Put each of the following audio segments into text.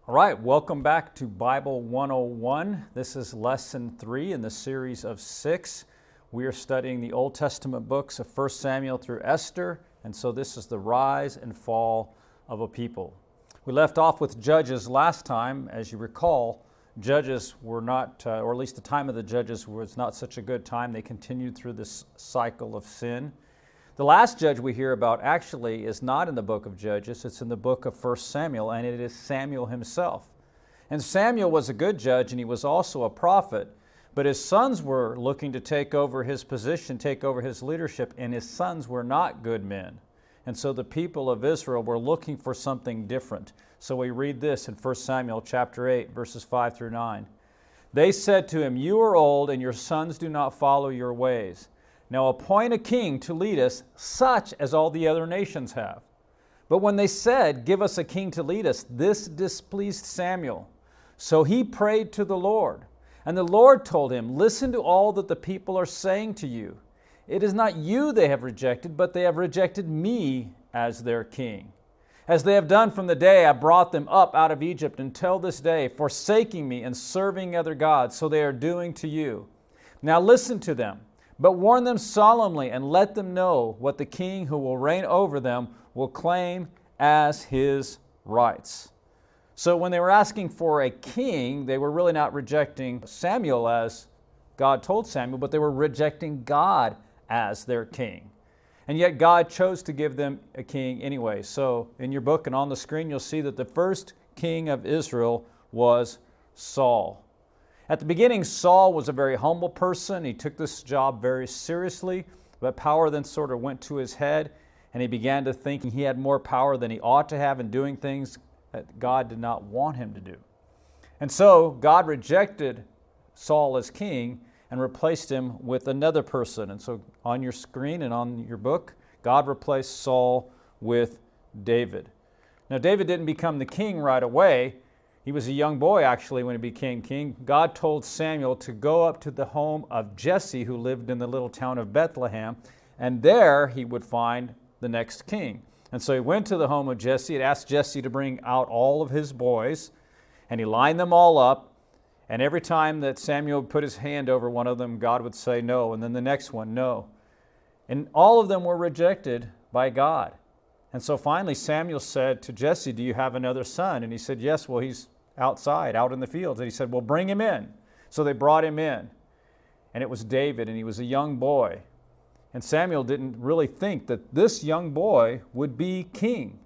All right, welcome back to Bible 101. This is lesson 3 in the series of 6. We are studying the Old Testament books of 1 Samuel through Esther, and so this is the rise and fall of a people. We left off with Judges last time. As you recall, Judges were not, or at least the time of the Judges was not such a good time. They continued through this cycle of sin. The last judge we hear about actually is not in the book of Judges, it's in the book of 1 Samuel, and it is Samuel himself. And Samuel was a good judge, and he was also a prophet, but his sons were looking to take over his position, take over his leadership, and his sons were not good men. And so the people of Israel were looking for something different. So we read this in 1 Samuel chapter 8, verses 5 through 9. They said to him, "You are old, and your sons do not follow your ways. Now appoint a king to lead us, such as all the other nations have." But when they said, "Give us a king to lead us," this displeased Samuel. So he prayed to the Lord. And the Lord told him, "Listen to all that the people are saying to you. It is not you they have rejected, but they have rejected me as their king. As they have done from the day I brought them up out of Egypt until this day, forsaking me and serving other gods, so they are doing to you. Now listen to them. But warn them solemnly and let them know what the king who will reign over them will claim as his rights." So when they were asking for a king, they were really not rejecting Samuel as God told Samuel, but they were rejecting God as their king. And yet God chose to give them a king anyway. So in your book and on the screen, you'll see that the first king of Israel was Saul. At the beginning, Saul was a very humble person. He took this job very seriously, but power then sort of went to his head, and he began to think he had more power than he ought to have in doing things that God did not want him to do. And so God rejected Saul as king and replaced him with another person. And so on your screen and on your book, God replaced Saul with David. Now, David didn't become the king right away. He was a young boy, actually, when he became king. God told Samuel to go up to the home of Jesse, who lived in the little town of Bethlehem, and there he would find the next king. And so he went to the home of Jesse and asked Jesse to bring out all of his boys, and he lined them all up, and every time that Samuel would put his hand over one of them, God would say no, and then the next one, no. And all of them were rejected by God. And so finally Samuel said to Jesse, "Do you have another son?" And he said, "Yes." "Well, he's outside, out in the fields." And he said, "Well, bring him in." So they brought him in. And it was David, and he was a young boy. And Samuel didn't really think that this young boy would be king.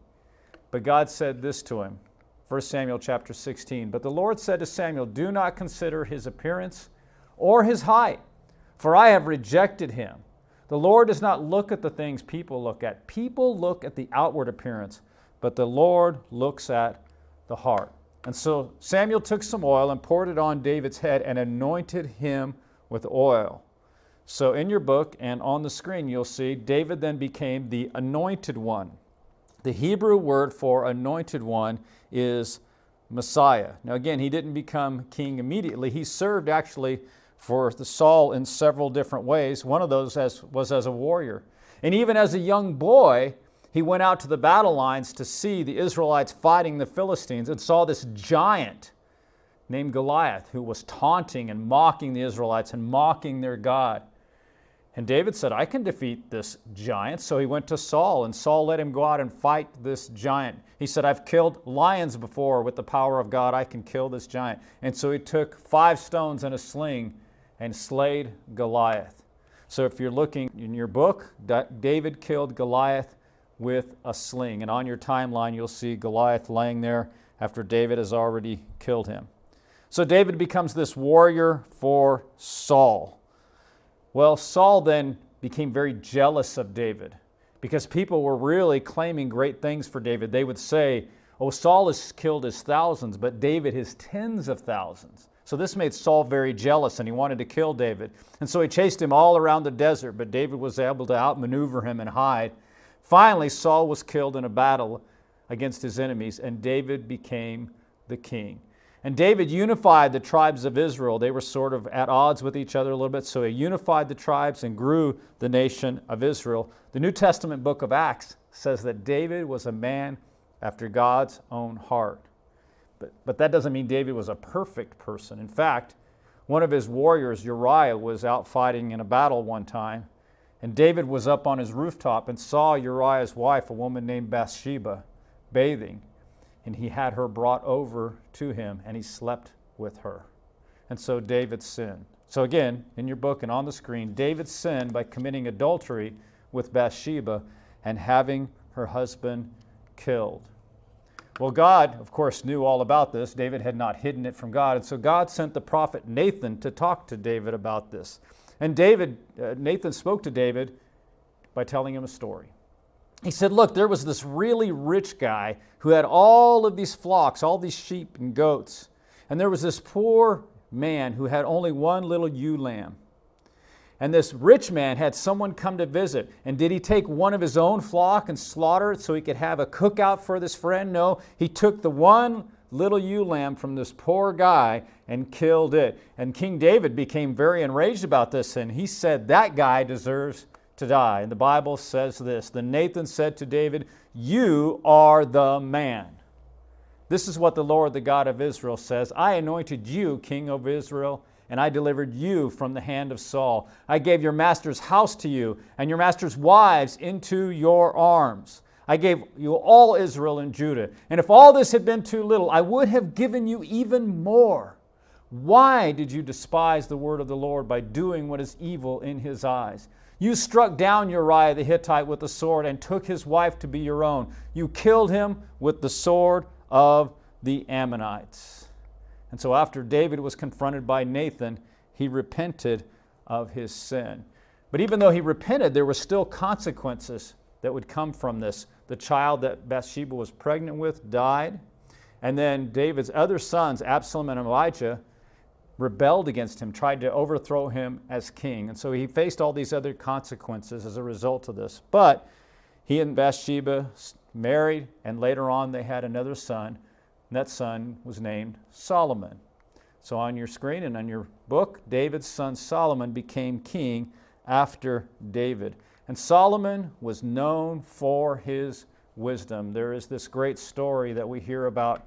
But God said this to him, 1 Samuel chapter 16. "But the Lord said to Samuel, do not consider his appearance or his height, for I have rejected him. The Lord does not look at the things people look at. People look at the outward appearance, but the Lord looks at the heart." And so Samuel took some oil and poured it on David's head and anointed him with oil. So in your book and on the screen, you'll see David then became the anointed one. The Hebrew word for anointed one is Messiah. Now again, he didn't become king immediately. He served actually for Saul in several different ways. One of those was as a warrior. And even as a young boy, he went out to the battle lines to see the Israelites fighting the Philistines and saw this giant named Goliath who was taunting and mocking the Israelites and mocking their God. And David said, "I can defeat this giant." So he went to Saul, and Saul let him go out and fight this giant. He said, "I've killed lions before. With the power of God, I can kill this giant." And so he took 5 stones and a sling and slayed Goliath. So if you're looking in your book, David killed Goliath with a sling. And on your timeline, you'll see Goliath laying there after David has already killed him. So David becomes this warrior for Saul. Well, Saul then became very jealous of David because people were really claiming great things for David. They would say, "Oh, Saul has killed his thousands, but David his tens of thousands." So this made Saul very jealous, and he wanted to kill David. And so he chased him all around the desert, but David was able to outmaneuver him and hide. Finally, Saul was killed in a battle against his enemies, and David became the king. And David unified the tribes of Israel. They were sort of at odds with each other a little bit, so he unified the tribes and grew the nation of Israel. The New Testament book of Acts says that David was a man after God's own heart. But that doesn't mean David was a perfect person. In fact, one of his warriors, Uriah, was out fighting in a battle one time, and David was up on his rooftop and saw Uriah's wife, a woman named Bathsheba, bathing, and he had her brought over to him, and he slept with her. And so David sinned. So again, in your book and on the screen, David sinned by committing adultery with Bathsheba and having her husband killed. Well, God, of course, knew all about this. David had not hidden it from God. And so God sent the prophet Nathan to talk to David about this. And Nathan spoke to David by telling him a story. He said, look, there was this really rich guy who had all of these flocks, all these sheep and goats. And there was this poor man who had only one little ewe lamb. And this rich man had someone come to visit. And did he take one of his own flock and slaughter it so he could have a cookout for this friend? No, he took the one little ewe lamb from this poor guy and killed it. And King David became very enraged about this, and he said, that guy deserves to die. And the Bible says this, then Nathan said to David, you are the man. This is what the Lord, the God of Israel, says, I anointed you king over Israel, and I delivered you from the hand of Saul. I gave your master's house to you, and your master's wives into your arms. I gave you all Israel and Judah. And if all this had been too little, I would have given you even more. Why did you despise the word of the Lord by doing what is evil in his eyes? You struck down Uriah the Hittite with the sword and took his wife to be your own. You killed him with the sword of the Ammonites. And so after David was confronted by Nathan, he repented of his sin. But even though he repented, there were still consequences that would come from this. The child that Bathsheba was pregnant with died. And then David's other sons, Absalom and Ahijah, rebelled against him, tried to overthrow him as king. And so he faced all these other consequences as a result of this. But he and Bathsheba married, and later on they had another son. And that son was named Solomon. So on your screen and on your book, David's son Solomon became king after David. And Solomon was known for his wisdom. There is this great story that we hear about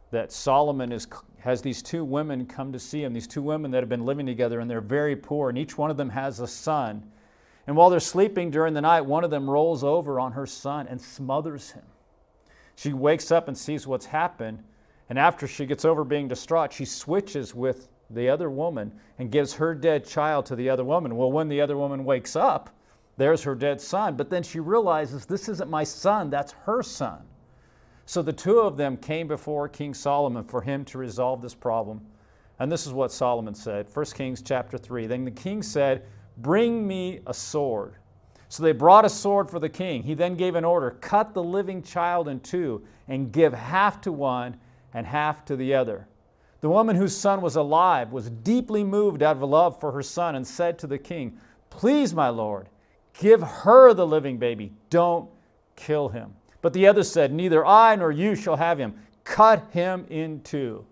that Solomon has these two women come to see him, these two women that have been living together, and they're very poor, and each one of them has a son. And while they're sleeping during the night, one of them rolls over on her son and smothers him. She wakes up and sees what's happened, and after she gets over being distraught, she switches with the other woman and gives her dead child to the other woman. Well, when the other woman wakes up, there's her dead son, but then she realizes, this isn't my son, that's her son. So the two of them came before King Solomon for him to resolve this problem. And this is what Solomon said, 1 Kings chapter 3. Then the king said, bring me a sword. So they brought a sword for the king. He then gave an order, cut the living child in two and give half to one and half to the other. The woman whose son was alive was deeply moved out of love for her son and said to the king, please, my lord, give her the living baby. Don't kill him. But the other said, neither I nor you shall have him. Cut him in two.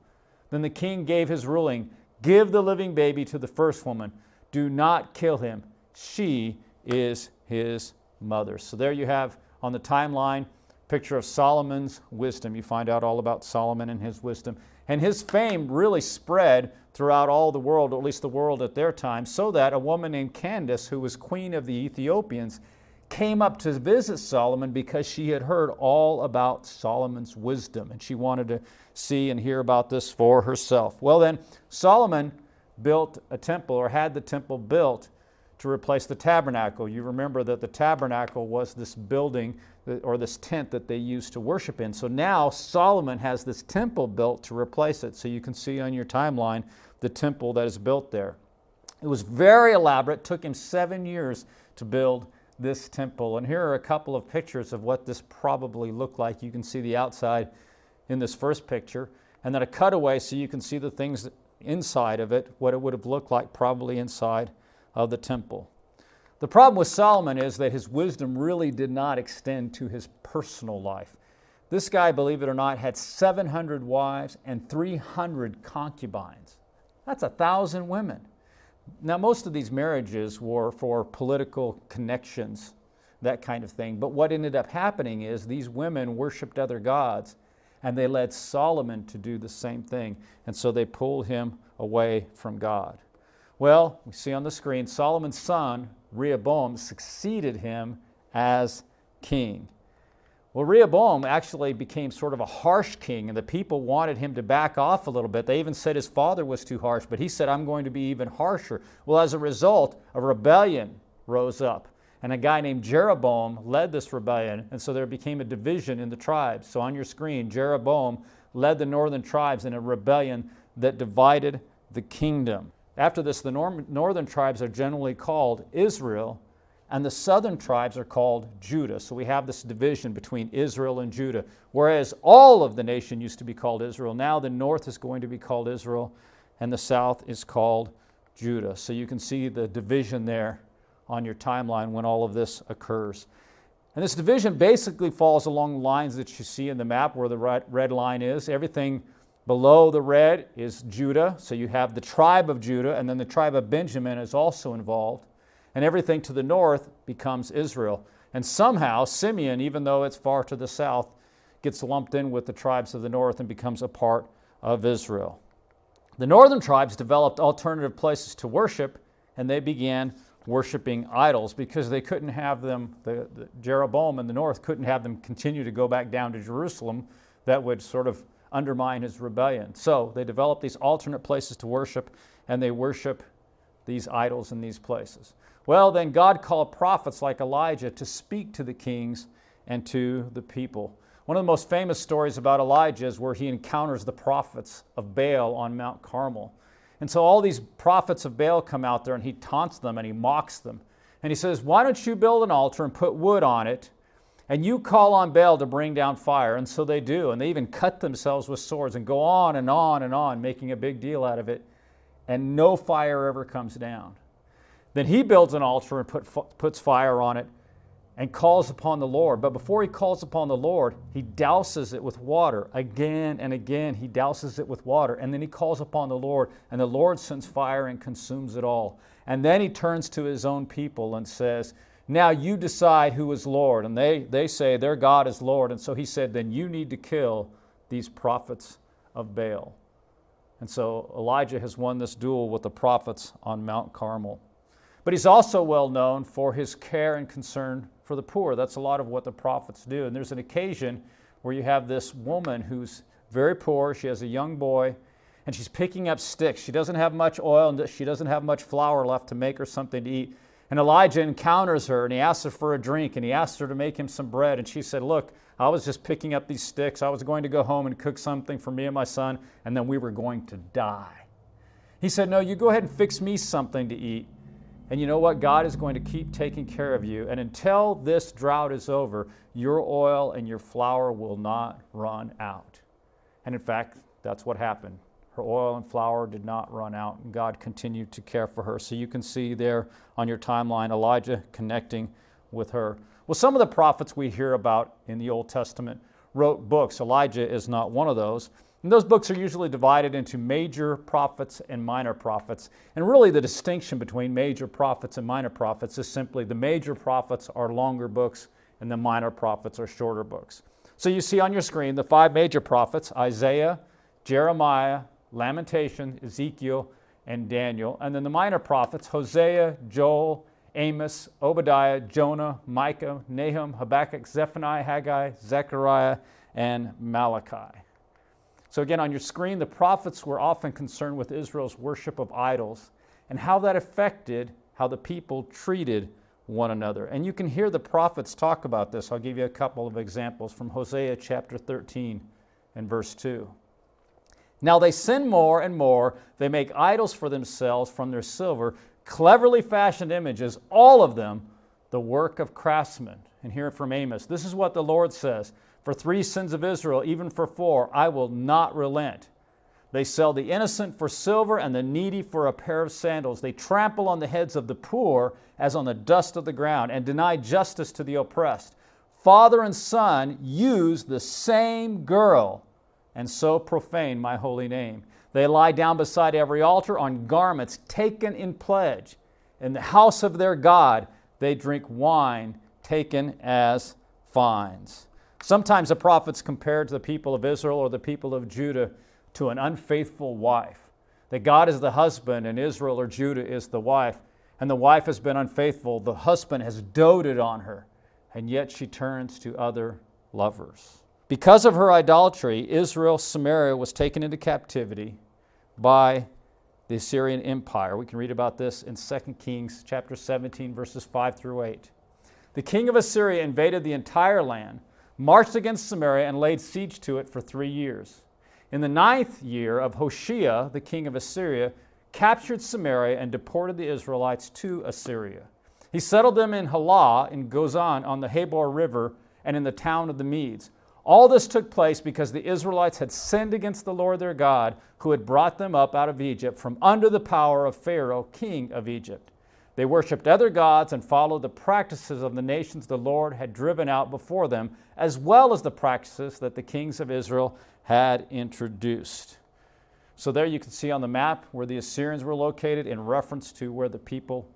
Then the king gave his ruling, give the living baby to the first woman. Do not kill him. She is his mother. So there you have on the timeline a picture of Solomon's wisdom. You find out all about Solomon and his wisdom. And his fame really spread throughout all the world, or at least the world at their time, so that a woman named Candace, who was queen of the Ethiopians, came up to visit Solomon because she had heard all about Solomon's wisdom, and she wanted to see and hear about this for herself. Well then, Solomon built a temple, or had the temple built to replace the tabernacle. You remember that the tabernacle was this building or this tent that they used to worship in. So now Solomon has this temple built to replace it. So you can see on your timeline the temple that is built there. It was very elaborate. It took him 7 years to build this temple. And here are a couple of pictures of what this probably looked like. You can see the outside in this first picture, and then a cutaway so you can see the things inside of it, what it would have looked like probably inside of the temple. The problem with Solomon is that his wisdom really did not extend to his personal life. This guy, believe it or not, had 700 wives and 300 concubines. That's 1,000 women. Now, most of these marriages were for political connections, that kind of thing. But what ended up happening is these women worshiped other gods, and they led Solomon to do the same thing. And so they pulled him away from God. Well, we see on the screen, Solomon's son, Rehoboam, succeeded him as king. Well, Rehoboam actually became sort of a harsh king, and the people wanted him to back off a little bit. They even said his father was too harsh, but he said, I'm going to be even harsher. Well, as a result, a rebellion rose up, and a guy named Jeroboam led this rebellion, and so there became a division in the tribes. So on your screen, Jeroboam led the northern tribes in a rebellion that divided the kingdom. After this, the northern tribes are generally called Israel, and the southern tribes are called Judah. So we have this division between Israel and Judah. Whereas all of the nation used to be called Israel, now the north is going to be called Israel, and the south is called Judah. So you can see the division there on your timeline when all of this occurs. And this division basically falls along the lines that you see in the map where the red line is. Everything below the red is Judah. So you have the tribe of Judah, and then the tribe of Benjamin is also involved. And everything to the north becomes Israel. And somehow Simeon, even though it's far to the south, gets lumped in with the tribes of the north and becomes a part of Israel. The northern tribes developed alternative places to worship, and they began worshiping idols because they couldn't have them, the Jeroboam in the north couldn't have them continue to go back down to Jerusalem. That would sort of undermine his rebellion. So they developed these alternate places to worship, and they worship these idols in these places. Well, then God called prophets like Elijah to speak to the kings and to the people. One of the most famous stories about Elijah is where he encounters the prophets of Baal on Mount Carmel. And so all these prophets of Baal come out there, and he taunts them and he mocks them. And he says, why don't you build an altar and put wood on it, and you call on Baal to bring down fire? And so they do. And they even cut themselves with swords and go on and on and on, making a big deal out of it. And no fire ever comes down. Then he builds an altar and puts fire on it and calls upon the Lord. But before he calls upon the Lord, he douses it with water. Again and again, he douses it with water. And then he calls upon the Lord, and the Lord sends fire and consumes it all. And then he turns to his own people and says, now you decide who is Lord. And they say their God is Lord. And so he said, then you need to kill these prophets of Baal. And so Elijah has won this duel with the prophets on Mount Carmel. But he's also well known for his care and concern for the poor. That's a lot of what the prophets do. And there's an occasion where you have this woman who's very poor. She has a young boy, and she's picking up sticks. She doesn't have much oil, and she doesn't have much flour left to make her something to eat. And Elijah encounters her, and he asks her for a drink, and he asks her to make him some bread. And she said, look, I was just picking up these sticks. I was going to go home and cook something for me and my son, and then we were going to die. He said, no, you go ahead and fix me something to eat. And you know what? God is going to keep taking care of you. And until this drought is over, your oil and your flour will not run out. And in fact, that's what happened. Her oil and flour did not run out, and God continued to care for her. So you can see there on your timeline, Elijah connecting with her. Well, some of the prophets we hear about in the Old Testament wrote books. Elijah is not one of those. And those books are usually divided into major prophets and minor prophets. And really the distinction between major prophets and minor prophets is simply the major prophets are longer books and the minor prophets are shorter books. So you see on your screen the 5 major prophets: Isaiah, Jeremiah, Lamentation, Ezekiel, and Daniel. And then the minor prophets: Hosea, Joel, Amos, Obadiah, Jonah, Micah, Nahum, Habakkuk, Zephaniah, Haggai, Zechariah, and Malachi. So again, on your screen, the prophets were often concerned with Israel's worship of idols and how that affected how the people treated one another. And you can hear the prophets talk about this. I'll give you a couple of examples from Hosea chapter 13 and verse 2. Now they sin more and more. They make idols for themselves from their silver, cleverly fashioned images, all of them the work of craftsmen. And hear it from Amos. This is what the Lord says: for 3 sins of Israel, even for 4, I will not relent. They sell the innocent for silver and the needy for a pair of sandals. They trample on the heads of the poor as on the dust of the ground and deny justice to the oppressed. Father and son use the same girl and so profane my holy name. They lie down beside every altar on garments taken in pledge. In the house of their God, they drink wine taken as fines. Sometimes the prophets compared to the people of Israel or the people of Judah to an unfaithful wife. That God is the husband and Israel or Judah is the wife. And the wife has been unfaithful. The husband has doted on her. And yet she turns to other lovers. Because of her idolatry, Israel, Samaria was taken into captivity by the Assyrian Empire. We can read about this in 2 Kings chapter 17, verses 5 through 8. The king of Assyria invaded the entire land, marched against Samaria, and laid siege to it for 3 years. In the 9th year of Hoshea, the king of Assyria, captured Samaria and deported the Israelites to Assyria. He settled them in Halah, in Gozan, on the Habor River, and in the town of the Medes. All this took place because the Israelites had sinned against the Lord their God, who had brought them up out of Egypt from under the power of Pharaoh, king of Egypt. They worshipped other gods and followed the practices of the nations the Lord had driven out before them, as well as the practices that the kings of Israel had introduced. So there you can see on the map where the Assyrians were located in reference to where the people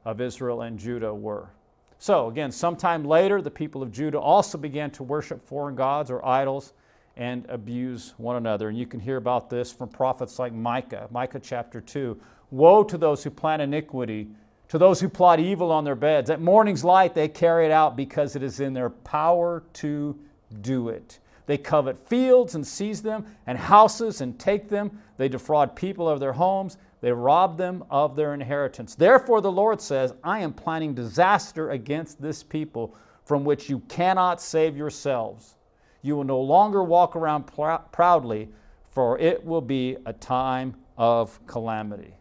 of Israel and Judah were. So again, sometime later, the people of Judah also began to worship foreign gods or idols and abuse one another. And you can hear about this from prophets like Micah, Micah chapter 2. Woe to those who plan iniquity, to those who plot evil on their beds. At morning's light they carry it out because it is in their power to do it. They covet fields and seize them, and houses and take them. They defraud people of their homes. They rob them of their inheritance. Therefore the Lord says, I am planning disaster against this people from which you cannot save yourselves. You will no longer walk around proudly, for it will be a time of calamity.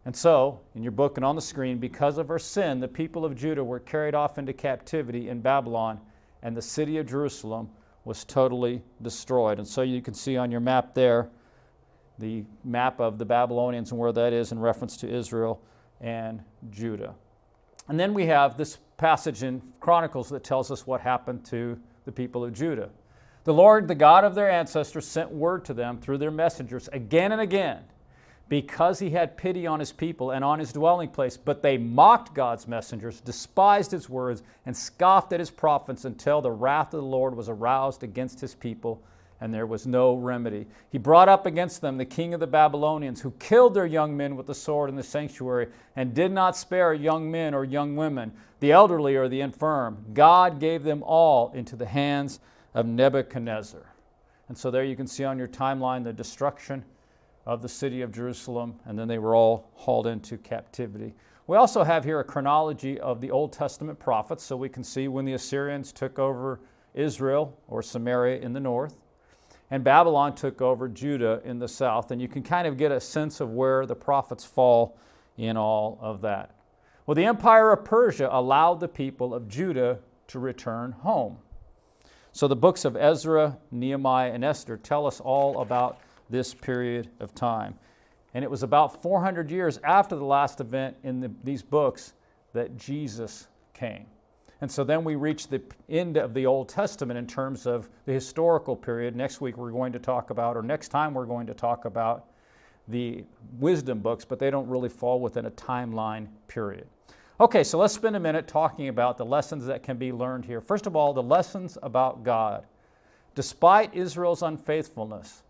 And so, in your book and on the screen, because of her sin, the people of Judah were carried off into captivity in Babylon, and the city of Jerusalem was totally destroyed. And so you can see on your map there the map of the Babylonians and where that is in reference to Israel and Judah. And then we have this passage in Chronicles that tells us what happened to the people of Judah. The Lord, the God of their ancestors, sent word to them through their messengers again and again, because he had pity on his people and on his dwelling place. But they mocked God's messengers, despised his words, and scoffed at his prophets until the wrath of the Lord was aroused against his people, and there was no remedy. He brought up against them the king of the Babylonians, who killed their young men with the sword in the sanctuary, and did not spare young men or young women, the elderly or the infirm. God gave them all into the hands of Nebuchadnezzar. And so there you can see on your timeline the destruction of the city of Jerusalem, and then they were all hauled into captivity. We also have here a chronology of the Old Testament prophets, so we can see when the Assyrians took over Israel or Samaria in the north, and Babylon took over Judah in the south, and you can kind of get a sense of where the prophets fall in all of that. Well, the empire of Persia allowed the people of Judah to return home. So the books of Ezra, Nehemiah, and Esther tell us all about this period of time. And it was about 400 years after the last event in these books that Jesus came. And so then we reach the end of the Old Testament in terms of the historical period. Next week we're going to talk about, or next time we're going to talk about the wisdom books, but they don't really fall within a timeline period. Okay, so let's spend a minute talking about the lessons that can be learned here. First of all, the lessons about God. Despite Israel's unfaithfulness,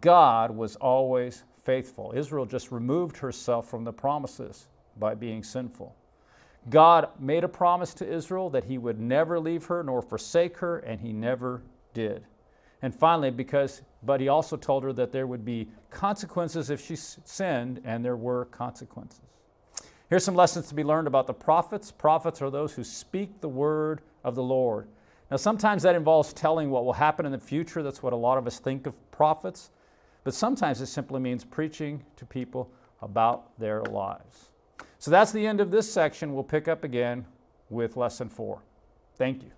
God was always faithful. Israel just removed herself from the promises by being sinful. God made a promise to Israel that he would never leave her nor forsake her, and he never did. And finally, but he also told her that there would be consequences if she sinned, and there were consequences. Here's some lessons to be learned about the prophets. Prophets are those who speak the word of the Lord. Now, sometimes that involves telling what will happen in the future. That's what a lot of us think of prophets. But sometimes it simply means preaching to people about their lives. So that's the end of this section. We'll pick up again with lesson 4. Thank you.